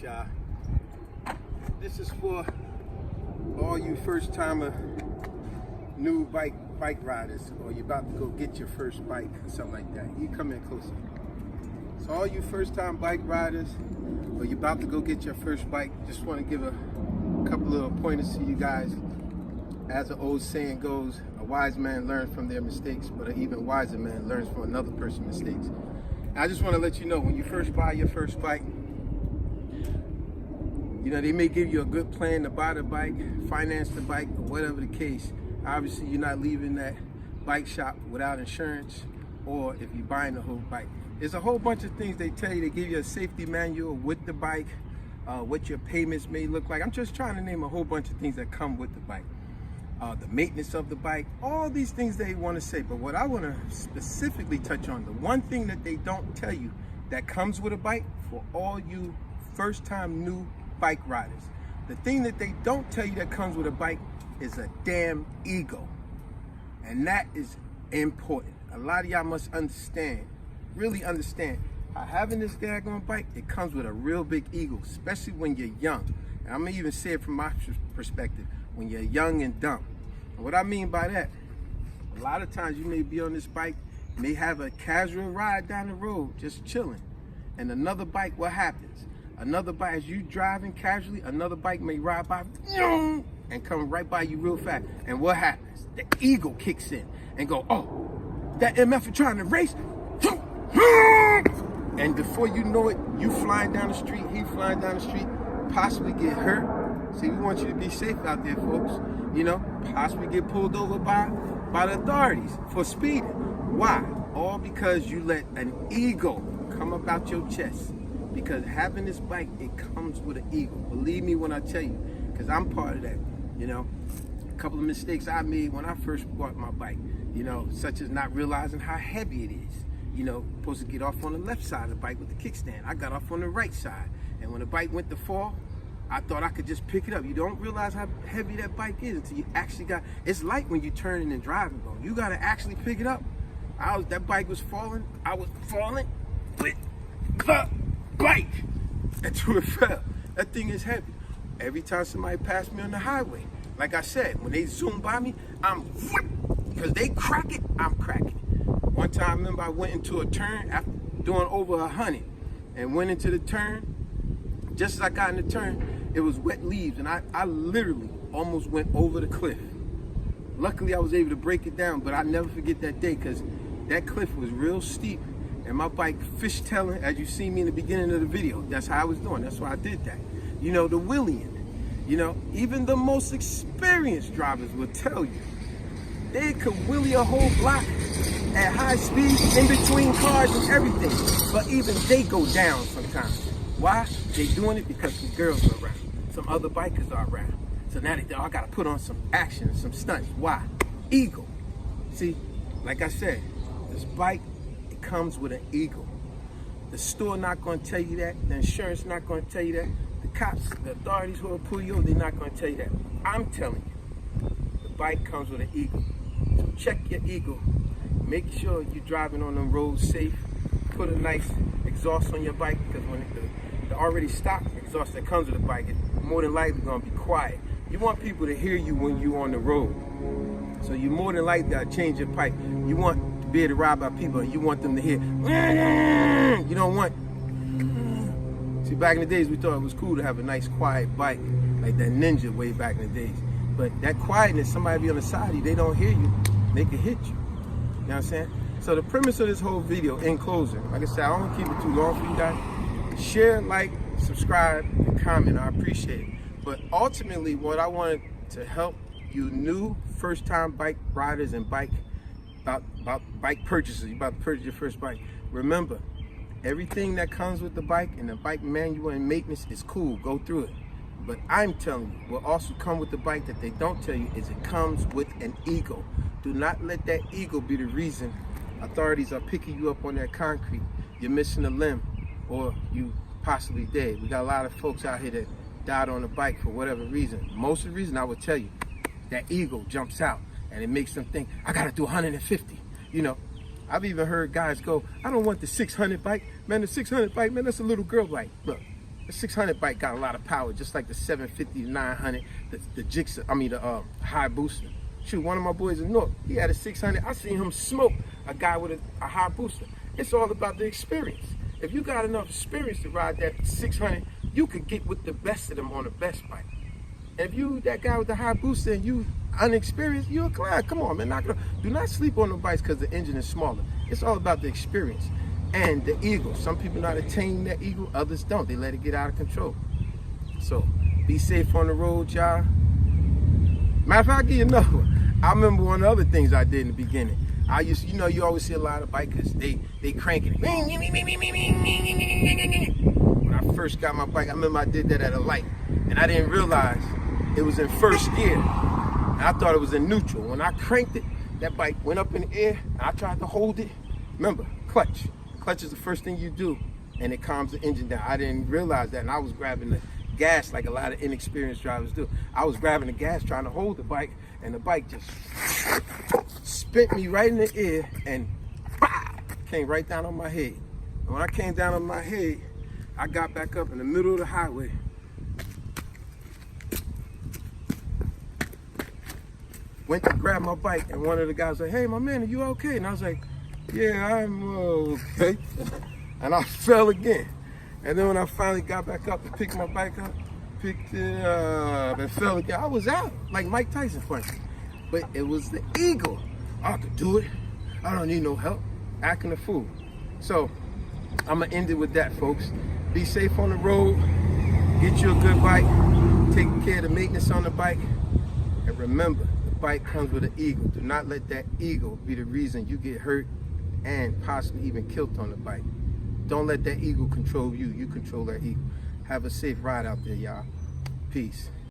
y'all. This is for all you first-timer new bike riders, or you're about to go get your first bike, something like that. You come in closer. So all you first-time bike riders, or you're about to go get your first bike, just want to give a couple little pointers to you guys. As the old saying goes, a wise man learns from their mistakes, but an even wiser man learns from another person's mistakes. And I just want to let you know, when you first buy your first bike, you know, they may give you a good plan to buy the bike, finance the bike, or whatever the case. Obviously, you're not leaving that bike shop without insurance, or if you're buying the whole bike. There's a whole bunch of things they tell you. They give you a safety manual with the bike, what your payments may look like. I'm just trying to name a whole bunch of things that come with the bike. The maintenance of the bike, all these things they want to say. But what I want to specifically touch on, the one thing that they don't tell you that comes with a bike for all you first-time new bike riders, the thing that they don't tell you that comes with a bike is a damn ego. And that is important. A lot of y'all must understand, really understand, how having this daggone bike, it comes with a real big ego, especially when you're young. And I'm gonna even say it from my perspective, when you're young and dumb. And what I mean by that, a lot of times you may be on this bike, may have a casual ride down the road, just chilling. And another bike, what happens? Another bike, as you driving casually, another bike may ride by and come right by you real fast. And what happens? The ego kicks in and go, oh, that MF is trying to race. And before you know it, you flying down the street, he flying down the street, possibly get hurt. See, we want you to be safe out there, folks. You know, possibly get pulled over by the authorities for speeding. Why? All because you let an ego come up out your chest. Because having this bike, it comes with an ego. Believe me when I tell you, because I'm part of that. You know, a couple of mistakes I made when I first bought my bike, you know, such as not realizing how heavy it is. You know, supposed to get off on the left side of the bike with the kickstand. I got off on the right side. And when the bike went to fall, I thought I could just pick it up. You don't realize how heavy that bike is until you actually got, it's like when you're turning and driving, bro. You got to actually pick it up. That bike was falling. I was falling with the bike until it fell. That thing is heavy. Every time somebody passed me on the highway, like I said, when they zoom by me, I'm because they crack it, I'm cracking it. One time, I remember I went into a turn after doing over 100 and went into the turn. Just as I got in the turn, it was wet leaves, and I literally almost went over the cliff. Luckily, I was able to break it down, but I'll never forget that day because that cliff was real steep, and my bike fishtailing, as you see me in the beginning of the video. That's how I was doing. That's why I did that. You know, the wheeling. You know, even the most experienced drivers will tell you they could wheelie a whole block at high speed in between cars and everything, but even they go down sometimes. Why? They doing it because some girls are around, some other bikers are around. So now they I gotta put on some action, some stunts. Why? Ego. See, like I said, this bike, it comes with an ego. The store not gonna tell you that. The insurance not gonna tell you that. The cops, the authorities who will pull you over, they're not gonna tell you that. I'm telling you, the bike comes with an ego. So check your ego. Make sure you're driving on them roads safe. Put a nice exhaust on your bike, because when the already stock exhaust that comes with the bike, it's more than likely gonna be quiet. You want people to hear you when you're on the road. So you more than likely gotta change your pipe. You want to be able to ride by people, and you want them to hear. You don't want. See, back in the days, we thought it was cool to have a nice quiet bike, like that Ninja way back in the days. But that quietness, somebody be on the side of you, they don't hear you, they can hit you. You know what I'm saying? So the premise of this whole video, in closing, like I said, I don't want to keep it too long for you guys. Share, like, subscribe, and comment. I appreciate it. But ultimately, what I wanted to help you new first-time bike riders and about bike purchases, you're about to purchase your first bike. Remember, everything that comes with the bike and the bike manual and maintenance is cool. Go through it. But I'm telling you, what also come with the bike that they don't tell you is it comes with an ego. Do not let that ego be the reason authorities are picking you up on that concrete. You're missing a limb, or you possibly dead. We got a lot of folks out here that died on a bike for whatever reason. Most of the reason, I would tell you, that ego jumps out and it makes them think, I gotta do 150. You know, I've even heard guys go, I don't want the 600 bike. Man, the 600 bike, man, that's a little girl bike. Look, The 600 bike got a lot of power, just like the 750, 900, the Gixxer, the high booster. Shoot, one of my boys in North, he had a 600. I seen him smoke a guy with a high booster. It's all about the experience. If you got enough experience to ride that 600, you could get with the best of them on the best bike. If you that guy with the high booster and you unexperienced, you're a clown. Come on, man. Do not sleep on the bikes because the engine is smaller. It's all about the experience and the ego. Some people know how to tame that ego, others don't. They let it get out of control. So be safe on the road, y'all. Matter of fact, I'll give you another one. I remember one of the other things I did in the beginning. I used to, you always see a lot of bikers, they cranking it. When I first got my bike, I remember I did that at a light, and I didn't realize it was in first gear. And I thought it was in neutral. When I cranked it, that bike went up in the air, and I tried to hold it. Remember, clutch. Clutch is the first thing you do, and it calms the engine down. I didn't realize that, and I was grabbing the gas like a lot of inexperienced drivers do. I was grabbing the gas trying to hold the bike, and the bike just spit me right in the air and came right down on my head. And when I came down on my head, I got back up in the middle of the highway. Went to grab my bike, and one of the guys was like, "Hey, my man, are you okay?" And I was like, "Yeah, I'm okay." And I fell again. And then when I finally got back up to pick my bike up, picked it up and fell again, I was out, like Mike Tyson punching. But it was the ego. I could do it. I don't need no help. Acting a fool. So I'm gonna end it with that, folks. Be safe on the road. Get you a good bike. Take care of the maintenance on the bike. And remember, the bike comes with an ego. Do not let that ego be the reason you get hurt and possibly even killed on the bike. Don't let that ego control you. You control that ego. Have a safe ride out there, y'all. Peace.